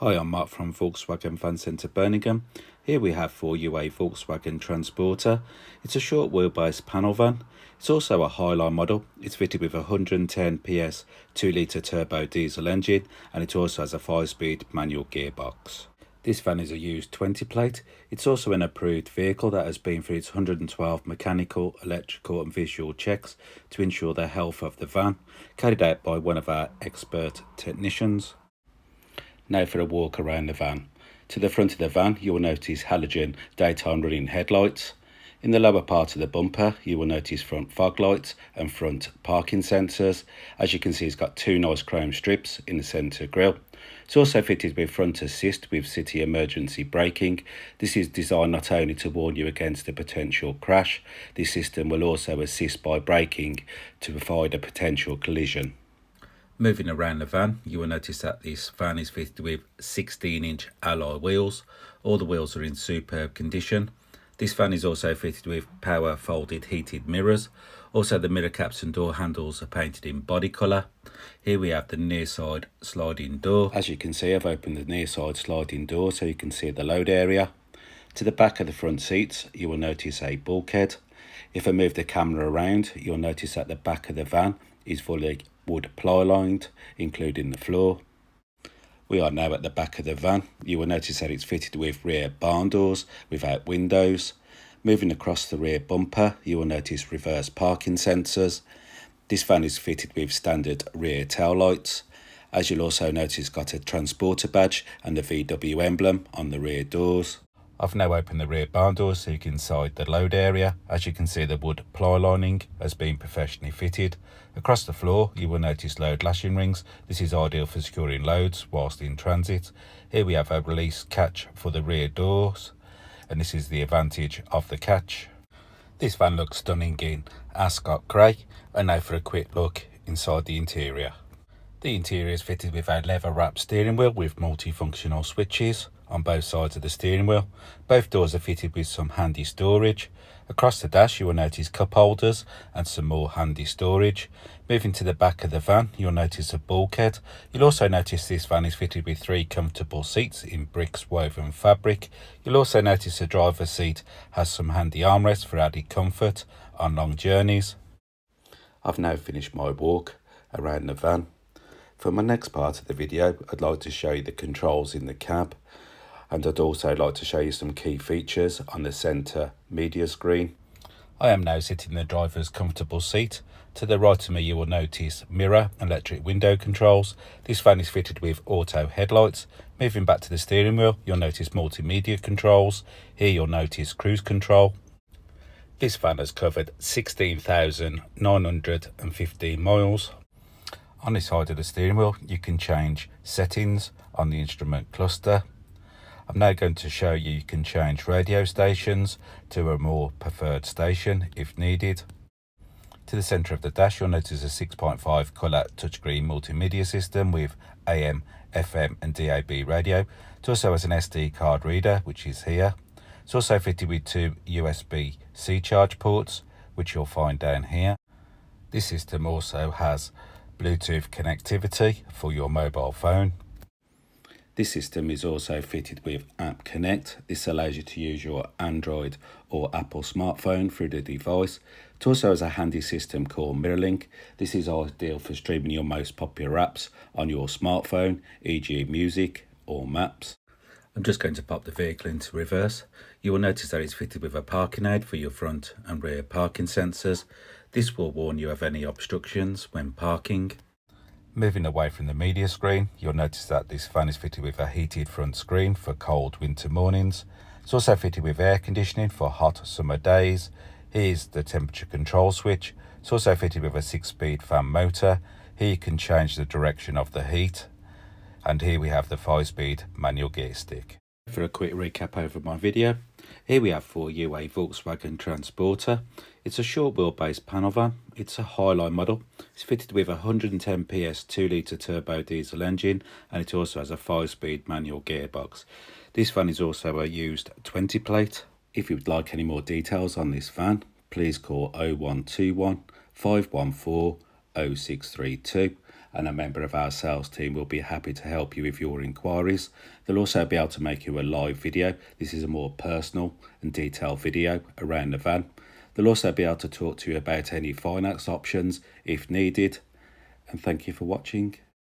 Hi, I'm Mark from Volkswagen Fan Centre Birmingham. Here we have for you a Volkswagen Transporter. It's a short wheelbase panel van. It's also a Highline model. It's fitted with a 110 PS 2 litre turbo diesel engine, and it also has a 5-speed manual gearbox. This van is a used 20 plate. It's also an approved vehicle that has been through its 112 mechanical, electrical and visual checks to ensure the health of the van, carried out by one of our expert technicians. Now for a walk around the van. To the front of the van, you will notice halogen daytime running headlights. In the lower part of the bumper, you will notice front fog lights and front parking sensors. As you can see, it's got two nice chrome strips in the centre grille. It's also fitted with front assist with city emergency braking. This is designed not only to warn you against a potential crash, this system will also assist by braking to avoid a potential collision. Moving around the van, you will notice that this van is fitted with 16-inch alloy wheels. All the wheels are in superb condition. This van is also fitted with power folded heated mirrors. Also, the mirror caps and door handles are painted in body colour. Here we have the near side sliding door. As you can see, I've opened the near side sliding door so you can see the load area. To the back of the front seats, you will notice a bulkhead. If I move the camera around, you'll notice that the back of the van is fully wood ply-lined, including the floor. We are now at the back of the van. You will notice that it's fitted with rear barn doors without windows. Moving across the rear bumper, you will notice reverse parking sensors. This van is fitted with standard rear taillights. As you'll also notice, it's got a transporter badge and the VW emblem on the rear doors. I've now opened the rear barn doors so you can inside the load area. As you can see, the wood ply lining has been professionally fitted. Across the floor, you will notice load lashing rings. This is ideal for securing loads whilst in transit. Here we have a release catch for the rear doors, and this is the advantage of the catch. This van looks stunning in Ascot Grey, and now for a quick look inside the interior. The interior is fitted with a leather wrapped steering wheel with multifunctional switches on both sides of the steering wheel. Both doors are fitted with some handy storage. Across the dash, you will notice cup holders and some more handy storage. Moving to the back of the van, you'll notice a bulkhead. You'll also notice this van is fitted with 3 comfortable seats in bricks woven fabric. You'll also notice the driver's seat has some handy armrests for added comfort on long journeys. I've now finished my walk around the van. For my next part of the video, I'd like to show you the controls in the cab, and I'd also like to show you some key features on the centre media screen. I am now sitting in the driver's comfortable seat. To the right of me, you will notice mirror and electric window controls. This van is fitted with auto headlights. Moving back to the steering wheel, you'll notice multimedia controls. Here you'll notice cruise control. This van has covered 16,915 miles. On this side of the steering wheel, you can change settings on the instrument cluster. I'm now going to show you can change radio stations to a more preferred station if needed. To the centre of the dash, you'll notice a 6.5 colour touchscreen multimedia system with AM, FM and DAB radio. It also has an SD card reader, which is here. It's also fitted with 2 USB-C charge ports, which you'll find down here. This system also has Bluetooth connectivity for your mobile phone. This system is also fitted with App Connect. This allows you to use your Android or Apple smartphone through the device. It also has a handy system called MirrorLink. This is ideal for streaming your most popular apps on your smartphone, e.g. music or maps. I'm just going to pop the vehicle into reverse. You will notice that it's fitted with a parking aid for your front and rear parking sensors. This will warn you of any obstructions when parking. Moving away from the media screen, you'll notice that this van is fitted with a heated front screen for cold winter mornings. It's also fitted with air conditioning for hot summer days. Here's the temperature control switch. It's also fitted with a 6-speed fan motor. Here you can change the direction of the heat. And here we have the 5-speed manual gear stick. For a quick recap over my video, here we have for you a Volkswagen Transporter. It's a short wheelbase panel van. It's a Highline model. It's fitted with a 110 PS 2 litre turbo diesel engine, and it also has a 5-speed manual gearbox. This van is also a used 20 plate. If you would like any more details on this van, please call 0121 514 0632. and a member of our sales team will be happy to help you with your inquiries. They'll also be able to make you a live video. This is a more personal and detailed video around the van. They'll also be able to talk to you about any finance options if needed. And thank you for watching.